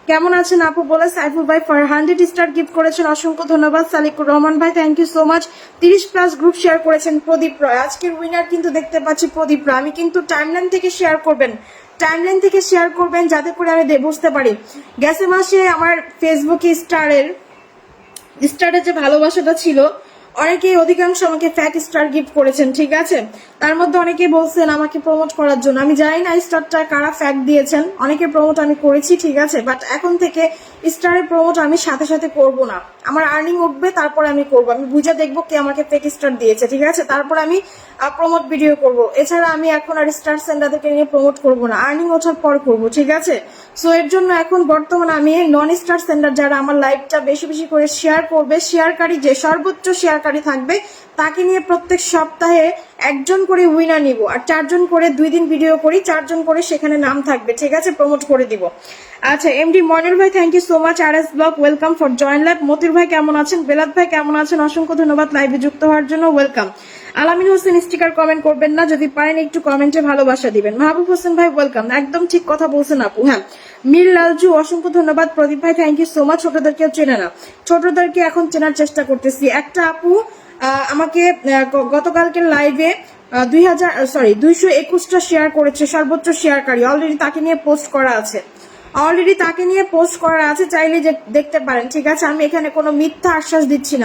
কেমন আছেন আপু বলে সাইফুল ভাই 100 স্টার গিফট করেছেন, অসংখ্য ধন্যবাদ। সালিকুর রহমান ভাই thank you so much. 30+ group share করেছেন প্রদীপ রয়। আজকের উইনার কিন্তু দেখতে পাচ্ছি প্রদীপ রয়। আমি কিন্তু টাইমলাইন থেকে শেয়ার করবেন, টাইমলাইন থেকে শেয়ার করবেন যাতে করে আমি বুঝতে পারি। গেছে মাসে আমার ফেসবুকে স্টারের যে ভালোবাসাটা ছিল, অনেকেই অধিকাংশ আমাকে ফ্যাক স্টার গিফট করেছেন, ঠিক আছে। তার মধ্যে অনেকেই বলছেন আমাকে প্রমোট করার জন্য। আমি জানি না স্টারটা কারা ফ্যাক দিয়েছেন, অনেকে প্রমোট আমি করেছি, ঠিক আছে, বাট এখন থেকে স্টারের প্রমোট আমি সাথে সাথে করব না। আমার আর্নিং উঠবে তারপর আমি করব, আমি বুঝে দেখবো কে আমাকে ফেক স্টার দিয়েছে, ঠিক আছে, তারপর আমি প্রমোট ভিডিও করব। এছাড়া আমি এখন আর স্টার সেন্ডারদেরকে নিয়ে প্রমোট করব না, আর্নিং ওঠার পর করব, ঠিক আছে। সো এর জন্য এখন বর্তমানে আমি নন স্টার সেন্ডার যারা আমার লাইভটা বেশি বেশি করে শেয়ার করবে, শেয়ারকারী যে সর্বোচ্চ শেয়ারকারী থাকবে তাকে নিয়ে প্রত্যেক সপ্তাহে একজন করে উইনার নিব, আর 4 জন করে 2 দিন ভিডিও করি, 4 জন করে সেখানে নাম থাকবে, ঠিক আছে, প্রমোট করে দিব। আচ্ছা, এমডি মনির ভাই থ্যাংক ইউ সো মাচ। আর S blog welcome for join live. Motir ভাই কেমন আছেন? বেলাত ভাই কেমন আছেন? অসংখ্য ধন্যবাদ লাইভে যুক্ত হওয়ার জন্য, ওয়েলকাম। আলামিন হোসেন স্টিকার কমেন্ট করবেন না, যদি পারেন একটু কমেন্টে ভালোবাসা দিবেন। মাহবুব হোসেন ভাই ওয়েলকাম, একদম ঠিক কথা বলছেন আপু। হ্যাঁ, মীর লালজু অসংখ্য ধন্যবাদ। প্রদীপ ভাই থ্যাংক ইউ সো মাচ। ছোটদেরকেও চেনে না, ছোটদেরকে এখন চেনার চেষ্টা করতেছি। একটা আপু আমাকে গতকালকের লাইভে 221টা শেয়ার করেছে, সর্বোচ্চ শেয়ারকারী। অলরেডি তাকে নিয়ে পোস্ট করা আছে, চাইলে যে দেখতে পারেন, ঠিক আছে। আমি এখানে কোনো মিথ্যা আশ্বাস দিচ্ছি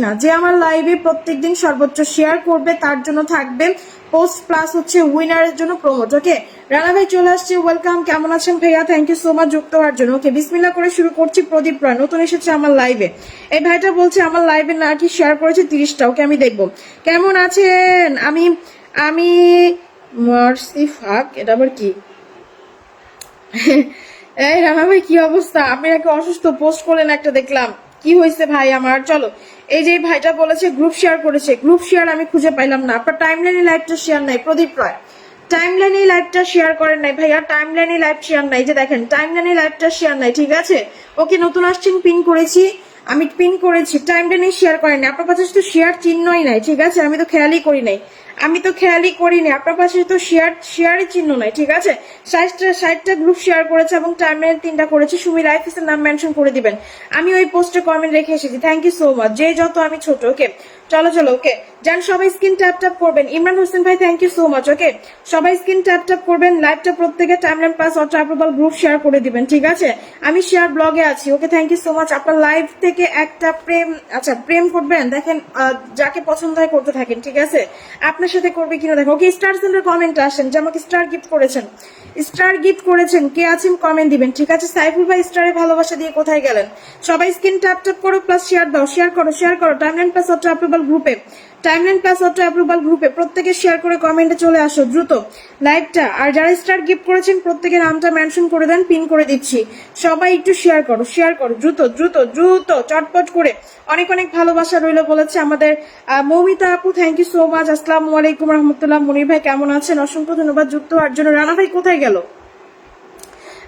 না, যে আমার লাইভে প্রত্যেকদিন সর্বোচ্চ শেয়ার করবে তার জন্য থাকবে পোস্ট প্লাস হচ্ছে উইনারের জন্য প্রমোট। ওকে, রানা ভাই চলে আসছে, ওয়েলকাম। কেমন আছেন ভাইয়া? থ্যাংক ইউ সো মাচ যুক্ত হওয়ার জন্য। ওকে, বিসমিল্লাহ করে শুরু করছি। প্রদীপ রয় নতুন এসেছে আমার লাইভে। এই ভাইটা বলছে আমার লাইভে নাকি শেয়ার করেছে 30টা। ওকে, আমি দেখবো। কেমন আছেন? আমি মার্সি ফাক, এটা আবার কি? এই রানা ভাই কি অবস্থা? আপনি নাকি অসুস্থ, পোস্ট করলেন একটা, দেখলাম। কি হয়েছে ভাই আমার? চলো, এই যে ভাইটা বলেছে গ্রুপ শেয়ার করেছে, গ্রুপ শেয়ার আমি খুঁজে পাইলাম না। আপনার টাইমলাইনে লাইভটা শেয়ার নাই প্রদীপ রয়, টাইমলাইনে লাইভটা শেয়ার করেন নাই ভাইয়া, টাইমলাইনে লাইভ শেয়ার নাই, যে দেখেন টাইমলাইনে লাইভটা শেয়ার নাই, ঠিক আছে। ওকে, নতুন আসছেন, পিন করেছি, আমি পিন করেছি, টাইমলাইনে শেয়ার করেন নাই। আপনার কাছে তো শেয়ার চিহ্নই নাই, ঠিক আছে, আমি তো খেয়ালই করি নাই, আপনার পাশে তো শেয়ারই চিহ্ন নাই, ঠিক আছে। 60টা গ্রুপ শেয়ার করেছে এবং টাইমলাইন 3টা করেছে। সুমি লাইফিসের নাম মেনশন করে দিবেন, আমি ওই পোস্টে কমেন্ট রেখে এসেছি। Thank you so much. যে যত আমি ছোট। ওকে, চলো ওকে, যান সবাই স্ক্রিন ট্যাপ করবেন। ইমরান হোসেন ভাই thank you so much. Okay, সবাই স্ক্রিন ট্যাপ করবেন। লাইভটা প্রত্যেকে timeline plus auto approval group share করে দিবেন, ঠিক আছে। আমি শেয়ার ব্লগে আছি। ওকে, থ্যাংক ইউ সো মাচ। আপনার লাইভ থেকে একটা প্রেম করবেন, দেখেন যাকে পছন্দ হয় করতে থাকেন, ঠিক আছে। আপনার সাথে করবে কিনা দেখো। ওকে, স্টার সেন্টার কমেন্ট আসেন যে আমাকে স্টার গিফট করেছেন, কে আছেন কমেন্ট দিবেন, ঠিক আছে। সাইফুল ভাই স্টারে ভালোবাসা দিয়ে কোথায় গেলেন? সবাই স্ক্রিন ট্যাপ করো, প্লাস শেয়ার দাও, শেয়ার করো টাইমলাইন প্লাস অটো অ্যাপ্রুভাল গ্রুপে প্রত্যেকে শেয়ার করে কমেন্টে চলে আসো দ্রুত লাইভটা। আর যারা স্টার গিফট করেছেন প্রত্যেকের নামটা মেনশন করে দেন, পিন করে দিচ্ছি। সবাই একটু শেয়ার করো দ্রুত চটপট করে। অনেক ভালোবাসা রইল বলেছে আমাদের মৌমিতা আপু, থ্যাংক ইউ সো মাচ। আসসালামু আলাইকুম রহমতুল্লাহ। মনির ভাই কেমন আছেন? অসংখ্য ধন্যবাদ যুক্ত হওয়ার জন্য। রানা ভাই কোথায় গেল?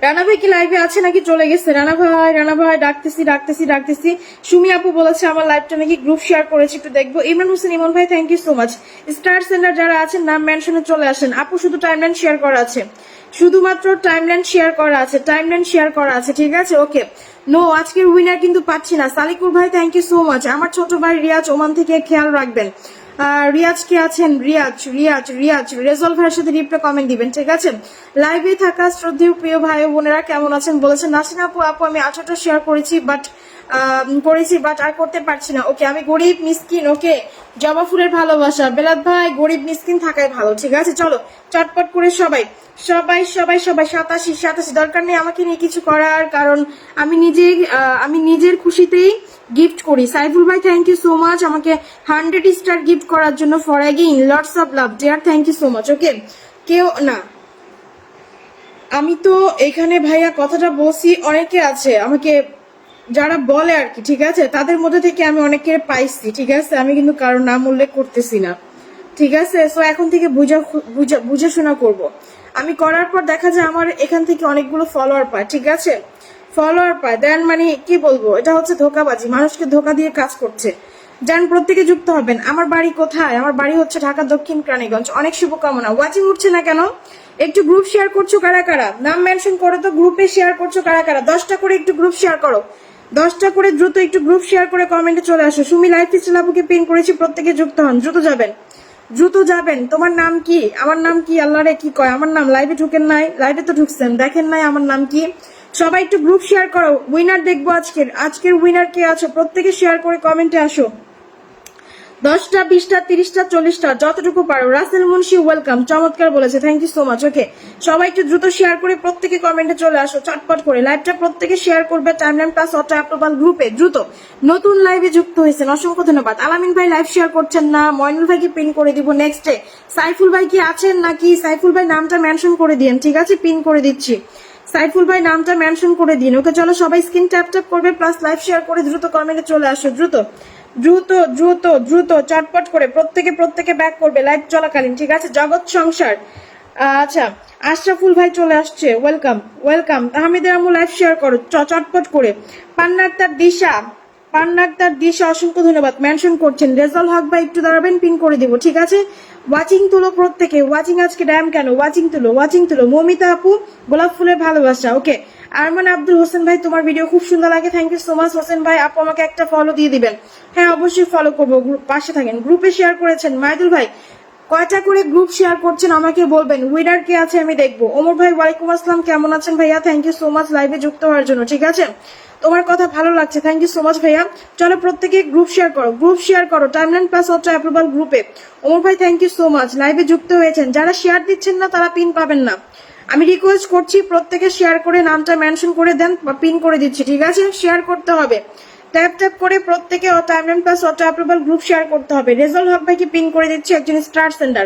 রানা ভাই কি লাইভে আছে নাকি চলে গেছে? রানা ভাই ডাকতেছি। সুমি আপু বলেছে আমার লাইভটা নাকি গ্রুপ শেয়ার করেছে, একটু দেখবো। ইমরান হোসেন ইমন ভাই thank you so much. Star center যারা আছেন নাম মেনশনে চলে আসেন। আপু শুধু টাইমলাইন শেয়ার করা আছে, শুধুমাত্র টাইমলাইন শেয়ার করা আছে, ঠিক আছে। ওকে, নো, আজকের উইনার কিন্তু পাচ্ছি না। সালিকুর ভাই থ্যাংক ইউ সো মাচ। আমার ছোট ভাই রিয়াজ ওমান থেকে, খেয়াল রাখবেন। রিয়াজ কে আছেন? রিয়াজ রেজল ভাইয়ের সাথে রিপ্লে কমেন্ট দিবেন, ঠিক আছে। লাইভে থাকা শ্রদ্ধেয় প্রিয় ভাই ও বোনেরা কেমন আছেন বলেছেন। নাসিনা আপু আমি 18টা শেয়ার করেছি বাট আর করতে পারছি না। ওকে, আমি গরিব মিসকিন। ওকে, জবা ফুলের ভালোবাসা। বেলাত ভাই গরিব মিসকিন থাকাই ভালো, ঠিক আছে। চলো চটপট করে সবাই 87 দরকার নেই আমাকে নিয়ে কিছু করার, কারণ আমি নিজের খুশিতেই গিফট করি। সাইফুল ভাই থ্যাংক ইউ সো মাচ আমাকে 100 স্টার গিফট করার জন্য। For again lots of love dear, thank you so much. Okay, কেউ না, আমি তো এখানে ভাইয়া কথাটা বলছি, অনেকে আছে আমাকে যারা বলে আর কি, ঠিক আছে, তাদের মধ্যে থেকে আমি অনেকের পাইছি, ঠিক আছে। আমি কিন্তু কারোর নাম উল্লেখ করতেছি না, ঠিক আছে। সো এখন থেকে বুঝে শোনা করবো। আমি করার পর দেখা যায় আমার এখান থেকে অনেকগুলো ফলোয়ার পায়, ঠিক আছে, দেন মানে কি বলবো, এটা হচ্ছে ধোকাবাজি, মানুষকে ধোকা দিয়ে কাজ করছে। যান প্রত্যেকে যুক্ত হবেন। আমার বাড়ি কোথায়? আমার বাড়ি হচ্ছে ঢাকা দক্ষিণ কেরানীগঞ্জ। অনেক শুভকামনা। ওয়াচিং উঠছে না কেন? একটু গ্রুপ শেয়ার করছো কারা কারা, নাম মেনশন করো তো, গ্রুপে শেয়ার করছো কারা কারা, 10টা করে একটু গ্রুপ শেয়ার করো, 10টা করে দ্রুত একটু গ্রুপ শেয়ার করে কমেন্টে চলে আসো। সুমি লাইফ স্টাইল আপুকে পিন করেছি, প্রত্যেকে যুক্ত হন, দ্রুত যাবেন, দ্রুত যাবেন। তোমার নাম কি? আমার নাম কি? আল্লাহ রে কি কয় আমার নাম, লাইভে ঢুকেন নাই? লাইভে তো ঢুকছেন, দেখেন নাই আমার নাম কি? সবাই একটু গ্রুপ শেয়ার করো, উইনার দেখবো আজকের উইনার কে আছো, প্রত্যেকে শেয়ার করে কমেন্টে আসো। 10টা 20টা 30টা 40টা যতটুকু পারো। রাসেল মুন্সি ওয়েলকাম, চমৎকার বলেছে, thank you so much. Okay, সবাই একটু দ্রুত শেয়ার করে প্রত্যেকে কমেন্টে চলে আসো চটপট করে। লাইভটা প্রত্যেকে শেয়ার করবে টাইমলাইন প্লাস অটো অ্যাপ্রুভাল গ্রুপে দ্রুত। নতুন লাইভে যুক্ত হয়েছেন, অসংখ্য ধন্যবাদ। আলামিন ভাই লাইভ শেয়ার করছেন না, ময়নুল ভাইকে পিন করে দিব নেক্সটে। সাইফুল ভাই কি আছেন নাকি? সাইফুল ভাই নামটা মেনশন করে দিন, ঠিক আছে, পিন করে দিচ্ছি। সাইফুল ভাই নামটা মেনশন করে দিন। ওকে চলো, সবাই স্ক্রিন ট্যাপ ট্যাপ করবে প্লাস লাইভ শেয়ার করে দ্রুত কমেন্টে চলে আসো, দ্রুত দ্রুত দ্রুত দ্রুত চটপট করে প্রত্যেকে ব্যাক করবে লাইভ চলাকালীন, ঠিক আছে। জগৎ সংসার, আচ্ছা আশরাফুল ভাই চলে আসছে, ওয়েলকাম ওয়েলকাম। তাহমিদের আমু লাইভ শেয়ার করো চটপট করে। পান্নাক্তার দিশা অসংখ্য ধন্যবাদ, মেনশন করছেন। রেজাল হক ভাই একটু দাঁড়াবেন, পিন করে দিব, ঠিক আছে। ওয়াচিং তুলো প্রত্যেকে, ওয়াচিং আজকে ড্যাম কেন, ওয়াচিং তুলো। মমিতা আপু গোলাপ ফুলের ভালোবাসা, ওকে। আরমান আব্দুল হোসেন ভাই তোমার ভিডিও খুব সুন্দর লাগে, thank you so much Hossain ভাই। আপু আমাকে একটা ফলো দিয়ে দিবেন, হ্যাঁ অবশ্যই ফলো করবো, পাশে থাকেন। গ্রুপে শেয়ার করেছেন মাইদুল ভাই, কয়টা করে গ্রুপ শেয়ার করছেন আমাকে বলবেন, উইনার কে আছে আমি দেখবো। ওমর ভাই ওয়ালাইকুম আসসালাম, কেমন আছেন ভাইয়া? থ্যাংক ইউ সো মাচ লাইভে যুক্ত হওয়ার জন্য, ঠিক আছে। তোমার কথা ভালো লাগছে, থ্যাংক ইউ সো মাচ ভাইয়া। চলো প্রত্যেকে গ্রুপ শেয়ার করো টাইমলাইন প্লাস অটো অ্যাপ্রুভাল গ্রুপে। ওমর ভাই থ্যাংক ইউ সো মাচ লাইভে যুক্ত হয়েছেন। যারা শেয়ার দিচ্ছেন না তারা পিন পাবেন না, আমি রিকোয়েস্ট করছি প্রত্যেকে শেয়ার করে নামটা মেনশন করে দেন বা পিন করে দিচ্ছি, ঠিক আছে। শেয়ার করতে হবে, ট্যাপ ট্যাপ করে প্রত্যেকে timeline plus auto approval group share করতে হবে। রেজাল্ট হক ভাইকে পিন করে দিচ্ছি, একজন স্টার সেন্ডার।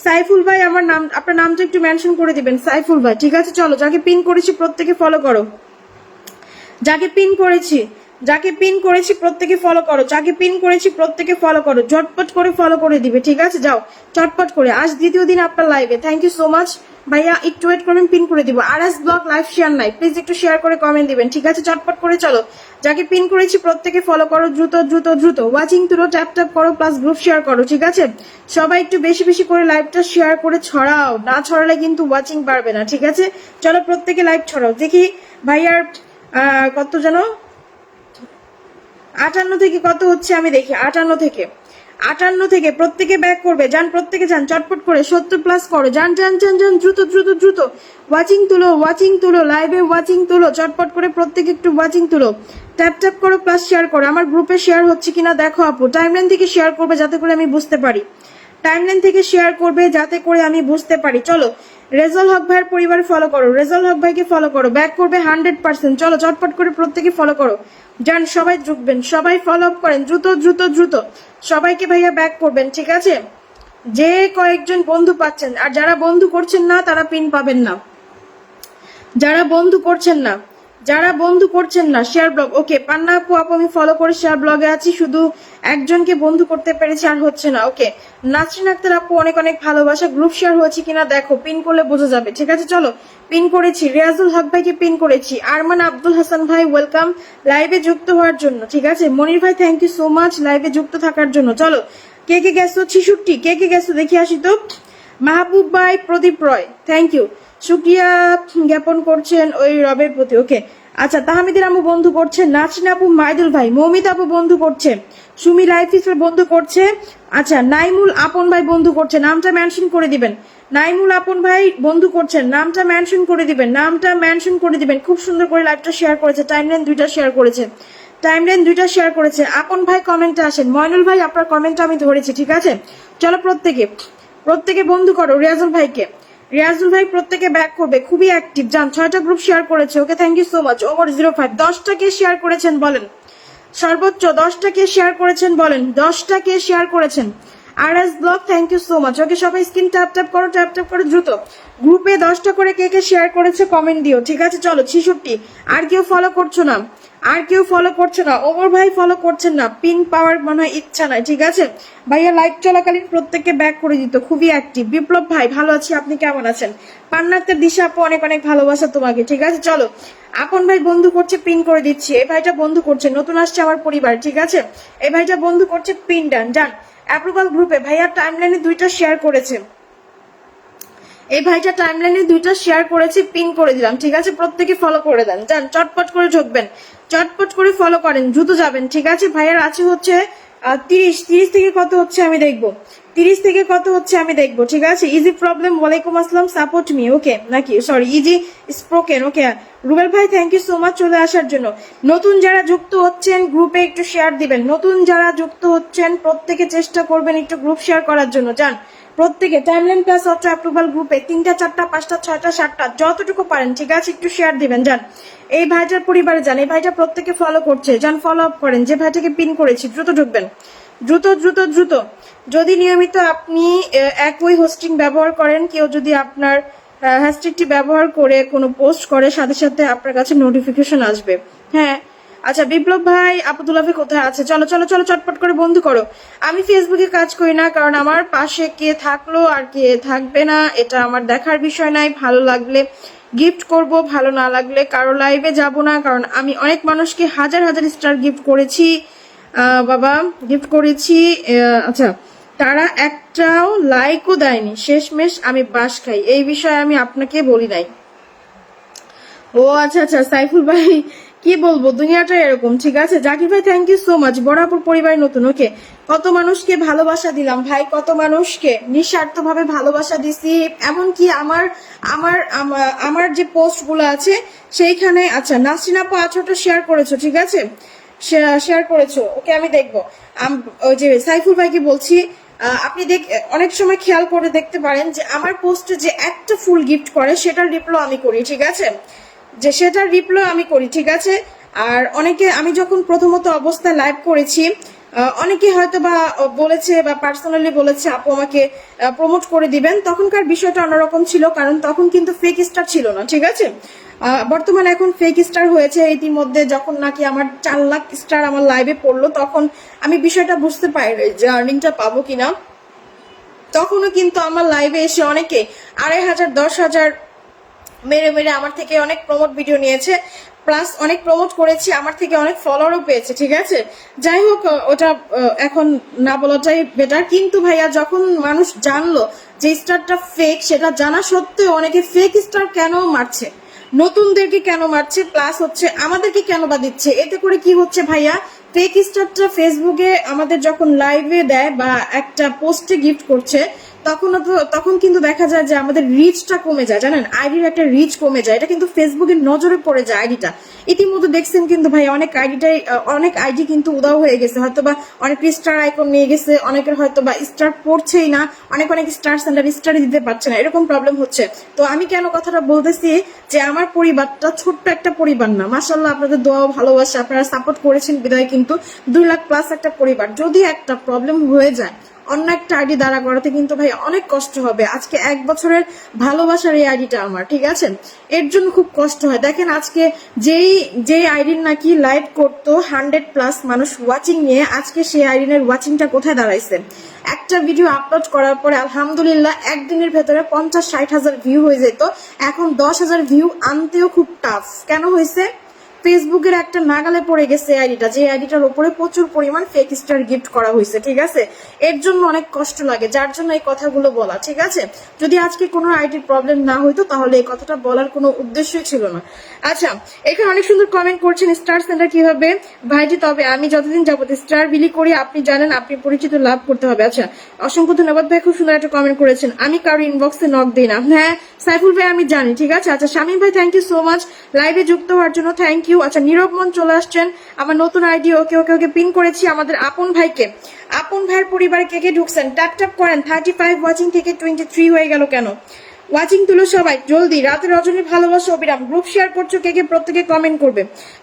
সাইফুল ভাই আমার নাম, আপনার নামটা একটু মেনশন করে দিবেন সাইফুল ভাই, ঠিক আছে। চলো, যাকে পিন করেছি প্রত্যেকে ফলো করো, যাকে পিন করেছি প্রত্যেকে ফলো করো, যাকে পিন করেছি প্রত্যেকে ফলো করো, ঝটপট করে ফলো করে দিবে, ঠিক আছে। যাও চটপট করে, আজ দ্বিতীয় দিন আপনার লাইভে, থ্যাংক ইউ সো মাচ ভাইয়া। একটু ওয়েট করবেন, পিন করে দিব। আর এস ব্লগ লাইভ শেয়ার নাই, প্লিজ একটু শেয়ার করে কমেন্ট দিবেন, ঠিক আছে। চটপট করে চলো, যাকে পিন করেছি প্রত্যেকে ফলো করো, দ্রুত। ওয়াচিং তুলো ট্যাপ ট্যাপ করো প্লাস গ্রুপ শেয়ার করো, ঠিক আছে। সবাই একটু বেশি করে লাইভটা শেয়ার করে ছড়াও, না ছড়ালে কিন্তু ওয়াচিং বাড়বে না, ঠিক আছে। চলো প্রত্যেকে লাইভ ছড়াও, দেখি ভাইয়ার কত যেন 58 থেকে কত হচ্ছে আমি দেখি। 58 থেকে প্রত্যেকে ব্যাক করবে, প্রত্যেকে যান চটপট করে। 70 প্লাস করো, যান দ্রুত। ওয়াচিং তুলো লাইভে, ওয়াচিং তুলো চটপট করে, প্রত্যেকে একটু ওয়াচিং তুলো, ট্যাপ করো প্লাস শেয়ার করো। আমার গ্রুপে শেয়ার হচ্ছে কিনা দেখো আপু, টাইমলাইন থেকে শেয়ার করবে যাতে করে আমি বুঝতে পারি। চলো রেজাল হক ভাইয়ের পরিবারে ফলো করো, রেজাল হক ভাইকে ফলো করো, ব্যাক করবে 100%। চলো চটপট করে প্রত্যেকে ফলো করো, যান সবাই ঢুকবেন, সবাই ফলো আপ করেন, দ্রুত সবাইকে ভাইয়া ব্যাক করবেন, ঠিক আছে। যে কয়েকজন বন্ধু পাচ্ছেন, আর যারা বন্ধু করছেন না তারা পিন পাবেন না। যারা বন্ধু করছেন না শেয়ার ব্লগ, ওকে। পান্না আপু আমি ফলো করে শেয়ার ব্লগে আছি, শুধু একজনকে বন্ধু করতে পেরেছি, আর হচ্ছে না, ওকে। নাসরিন আক্তার আপু অনেক ভালোবাসা, গ্রুপ শেয়ার হয়েছে কিনা দেখো, পিন করলে বোঝা যাবে, ঠিক আছে। চলো পিন করেছি, রিয়াজুল হক ভাইকে পিন করেছি। আরমান আব্দুল হাসান ভাই ওয়েলকাম লাইভে যুক্ত হওয়ার জন্য, ঠিক আছে। মনির ভাই থ্যাংক ইউ সো মাচ লাইভে যুক্ত থাকার জন্য। চলো কে গেছো 66, কে গেছো দেখি আসি তো। মাহবুব ভাই, প্রদীপ রয় থ্যাংক ইউ, শুক্রিয়া জ্ঞাপন করছেন ওই রবের প্রতি, ওকে। আচ্ছা তাহমিদের আমু বন্ধু করছে, নাচরিন আপু, মাইদুল ভাই, মৌমিতা আপু বন্ধু করছে, সুমি লাইফ স্টাইল বন্ধু করছে, আচ্ছা নাইমুল আপন ভাই বন্ধু করছে, নামটা মেনশন করে দিবেন। নাইমুল আপন ভাই বন্ধু করছেন, নামটা মেনশন করে দিবেন, খুব সুন্দর করে লাইভটা শেয়ার করেছে, টাইমলাইন 2টা শেয়ার করেছে। আপন ভাই কমেন্টে আসেন, ময়নুল ভাই আপনার কমেন্টটা আমি ধরেছি, ঠিক আছে। চলো প্রত্যেকে বন্ধু করো রিয়াজুল ভাই প্রত্যেকে ব্যাক করবে, খুবই অ্যাক্টিভ, যান 6টা গ্রুপ শেয়ার করেছে, okay thank you so much. Over 05 10টা কে শেয়ার করেছেন বলেন, সর্বোচ্চ 10টা কে শেয়ার করেছেন বলেন, 10টা কে শেয়ার করেছেন। আর S blog thank you so much, okay. সবাই স্ক্রিন ট্যাপ করো দ্রুত। গ্রুপে 10টা করে কে শেয়ার করেছে কমেন্ট দিও, ঠিক আছে। চলো 66, আর কেউ ফলো করছো না, ওমর ভাই ফলো করছেন না, পিন পাওয়ার মনে হয় ইচ্ছা নাই, ঠিক আছে। ভাইয়া লাইভ চলাকালীন প্রত্যেককে ব্যাক করে দিত, খুবই অ্যাক্টিভ। বিপ্লব ভাই ভালো আছি, আপনি কেমন আছেন? পান্নাতের দিশা আপু অনেক ভালোবাসা তোমাকে, ঠিক আছে। চলো আপন ভাই বন্ধু করছে, পিন করে দিচ্ছি। এই ভাইটা বন্ধু করছে, নতুন আসছে আমার পরিবার, ঠিক আছে। এই ভাইটা বন্ধু করছে, পিন ডান, যান অ্যাপ্রুভাল গ্রুপে। ভাইয়া টাইমলাইনে 2টা শেয়ার করেছে, এই ভাইটা টাইমলাইনে 2টা শেয়ার করেছি, পিন করে দিলাম, ঠিক আছে? প্রত্যেকে ফলো করে দেন, যান চটপট করে ঢুকবেন, চটপট করে ফলো করেন, দ্রুত যাবেন, ঠিক আছে? ভাইয়ার আছে হচ্ছে 30 থেকে কত হচ্ছে আমি দেখবো, 30 থেকে কত হচ্ছে আমি দেখবো, ঠিক আছে? ইজি প্রবলেম, ওয়ালাইকুম আসসালাম, সাপোর্ট মি, ওকে নাকি সরি ইজি স্পোকেন, ওকে। রুবেল ভাই থ্যাংক ইউ সো মাচ চলে আসার জন্য। নতুন যারা যুক্ত হচ্ছেন গ্রুপে একটু শেয়ার দিবেন, নতুন যারা যুক্ত হচ্ছেন প্রত্যেকে চেষ্টা করবেন একটু গ্রুপ শেয়ার করার জন্য, যান প্রত্যেকে টাইমলাইন প্লাস অটো অ্যাপ্রুভাল গ্রুপে 3টা 4টা 5টা 6টা 7টা যতটুকু পারেন, ঠিক আছে? একটু শেয়ার দিবেন, যান এই ভাইটার পরিবারে যান, এই ভাইটা প্রত্যেকে ফলো করছে, যান ফলো আপ করেন, যে ভাইটাকে পিন করেছি, দ্রুত ঢুকবেন, দ্রুত দ্রুত দ্রুত। যদি নিয়মিত আপনি একই হোস্টিং ব্যবহার করেন, কেউ যদি আপনার হ্যাশট্যাগটি ব্যবহার করে কোনো পোস্ট করে, সাথে সাথে আপনার কাছে নোটিফিকেশন আসবে। হ্যাঁ আচ্ছা, বিপ্লব ভাই আপাদুল্লাহ ভাই কোথায় আছে? চলো চলো চলো চটপট করে বন্ধু করো। আমি ফেসবুকে কাজ করি না, কারণ আমার পাশে কে থাকলো আর কে থাকবে না এটা আমার দেখার বিষয় নাই। ভালো লাগলে গিফট করব, ভালো না লাগলে কারো লাইভে যাব না, কারণ আমি অনেক মানুষকে হাজার হাজার স্টার গিফট করেছি বাবা, গিফট করেছি। আচ্ছা, তারা একটাও লাইকও দেয়নি, শেষমেশ আমি বাস খাই, এই বিষয়ে আমি আপনাকে বলি নাই। ও আচ্ছা আচ্ছা, সাইফুল ভাই কি বলবো, দুনিয়াটা এরকম, ঠিক আছে? জাকির ভাই থ্যাংক ইউ সো মাচ, বরাবর পরিবার নতুন, ওকে। কত মানুষকে ভালোবাসা দিলাম ভাই, কত মানুষকে নিঃস্বার্থ ভাবে ভালোবাসা দিছি, এমনকি আমার আমার আমার যে পোস্ট গুলো আছে সেইখানে। আচ্ছা, নাসরিন আপু 18টা শেয়ার করেছো, ঠিক আছে? শেয়ার করেছো, ওকে আমি দেখবো। ওই যে সাইফুল ভাইকে বলছি, আপনি অনেক সময় খেয়াল করে দেখতে পারেন যে আমার পোস্টে যে একটা ফুল গিফট করে সেটার রিপ্লাই আমি করি, ঠিক আছে? যে সেটার রিপ্লাই আমি করি, ঠিক আছে? আর অনেকে, আমি যখন প্রথমত অবস্থায় লাইভ করেছি, অনেকে হয়তো বা বলেছে বা পার্সোনালি বলেছে আপু আমাকে প্রমোট করে দিবেন, তখনকার বিষয়টা অন্যরকম ছিল, কারণ তখন কিন্তু ফেক স্টার ছিল না, ঠিক আছে? বর্তমানে এখন ফেক স্টার হয়েছে ইতিমধ্যে, যখন নাকি আমার 4 লাখ স্টার আমার লাইভে পড়লো, তখন আমি বিষয়টা বুঝতে পারি যে আর্নিংটা পাবো কিনা। তখনও কিন্তু আমার লাইভে এসে অনেকে 2,500 10,000 মেরে মেরে আমার থেকে অনেক প্রমোট ভিডিও নিয়েছে, প্লাস অনেক প্রমোট করেছি, আমার থেকে অনেক ফলোয়ারও পেয়েছে, ঠিক আছে? যাই হোক, ওটা এখন না বলাটাই বেটার। কিন্তু ভাইয়া, যখন মানুষ জানলো যে স্টারটা ফেক, সেটা জানা সত্ত্বেও অনেকে ফেক স্টার কেন মারছে, নতুনদেরকে কেন মারছে, প্লাস হচ্ছে আমাদেরকে কেন বা দিচ্ছে, এতে করে কি হচ্ছে ভাইয়া, ফেক স্টারটা ফেসবুকে আমাদের যখন লাইভে দেয় বা একটা পোস্টে গিফট করছে, তখন কিন্তু দেখা যায় যে আমাদের রিচটা কমে যায়, জানেন? আইডির একটা রিচ কমে যায়, এটা কিন্তু ফেসবুকের নজরে পড়ে যায় আইডিটা। ইতিমধ্যে দেখছেন কিন্তু ভাই, অনেক আইডি কিন্তু উদাও হয়ে গেছে, হয়তো বা অনেক স্টার আইকন নিয়ে গেছে, অনেকের হয়তো বা স্টার পড়ছেই না, অনেক স্টার সেন্টার স্টারই দিতে পারছে না, এরকম প্রবলেম হচ্ছে। তো আমি কেন কথাটা বলতেছি যে আমার পরিবারটা ছোট্ট একটা পরিবার না, মাশাআল্লাহ আপনাদের দোয়া ভালোবাসা, আপনারা সাপোর্ট করেছেন বিদায় কিন্তু 2 লাখ প্লাস একটা পরিবার। যদি একটা প্রবলেম হয়ে যায়, অন্য একটা আইডি দাঁড়া করাতে কিন্তু ভাই অনেক কষ্ট হবে। আজকে 1 বছরের ভালোবাসার এই আইডিটা আমার, ঠিক আছে? এর জন্য খুব কষ্ট হয়। দেখেন আজকে যেই আইডির নাকি লাইভ করতো 100+ মানুষ ওয়াচিং নিয়ে, আজকে সেই আইডির ওয়াচিংটা কোথায় দাঁড়াইছে? একটা ভিডিও আপলোড করার পরে আলহামদুলিল্লাহ একদিনের ভেতরে 50-60 হাজার ভিউ হয়ে যেত, এখন 10,000 ভিউ আনতেও খুব টাফ। কেন হয়েছে? ফেসবুকের একটা নাগালে পড়ে গেছে আইডিটা, যে আইডিটার উপরে প্রচুর পরিমাণ ফেক স্টার গিফট করা হয়েছে, ঠিক আছে? এর জন্য অনেক কষ্ট লাগে, যার জন্য এই কথাগুলো বলা, ঠিক আছে? যদি আজকে কোনো আইডির প্রবলেম না হইতো তাহলে এই কথাটা বলার কোনো উদ্দেশ্যই ছিল না। আচ্ছা, এখানে অনেক সুন্দর কমেন্ট করছেন, স্টার সেন্টার কিভাবে ভাইজি? তবে আমি যতদিন যাবত স্টার বিলি করি, আপনি জানেন আপনি পরিচিত লাভ করতে হবে। আচ্ছা, অসংখ্য ধন্যবাদ ভাই, খুব সুন্দর একটা কমেন্ট করেছেন। আমি কারো ইনবক্সে নক দিই না। হ্যাঁ সাইফুল ভাই আমি জানি, ঠিক আছে? আচ্ছা, শামীম ভাই থ্যাংক ইউ সো মাচ লাইভে যুক্ত হওয়ার জন্য, থ্যাংক ইউ। আচ্ছা, নীরব মন চলে আসছেন, আমার নতুন আইডি, ওকে ওকে ওকে, পিন করেছি আমাদের আপন ভাইকে। আপন ভাইয়ের পরিবারে কে কে ঢুকছেন ট্যাপ ট্যাপ করেন। 35 ওয়াচিং থেকে 23 হয়ে গেল কেন? ওয়াচিং তুলো সবাই জলদি, রাতে রজনী ভালোবাসা অবিরাম। গ্রুপ শেয়ার করছো কে কে? প্রত্যেকে কমেন্ট করবে।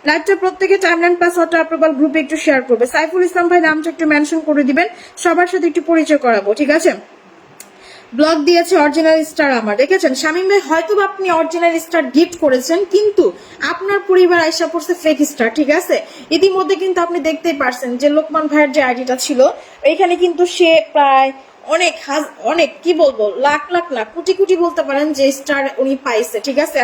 লাইভটা প্রত্যেকে টাইমলাইন প্লাস অটো অ্যাপ্রুভাল গ্রুপে একটু শেয়ার করবে। সাইফুল ইসলাম ভাই নামটা একটু মেনশন করে দিবেন, সবার সাথে একটু পরিচয় করাবো, ঠিক আছে? ব্লগ দিয়েছে অরিজিনাল স্টার আমার, দেখেছেন? শামীম ভাই হয়তো আপনি অরিজিনাল স্টার গিফট করেছেন, কিন্তু আপনার পরিবার আইসা পড়ছে ফেক স্টার, ঠিক আছে? ইতিমধ্যে কিন্তু আপনি দেখতেই পারছেন যে লোকমান ভাইয়ের যে আইডিটা ছিল, এখানে কিন্তু সে প্রায় অনেক কি বলবো, লাখ লাখ না কোটি কোটি বলতে পারেন যে স্টার উনি পাইছে, ঠিক আছে?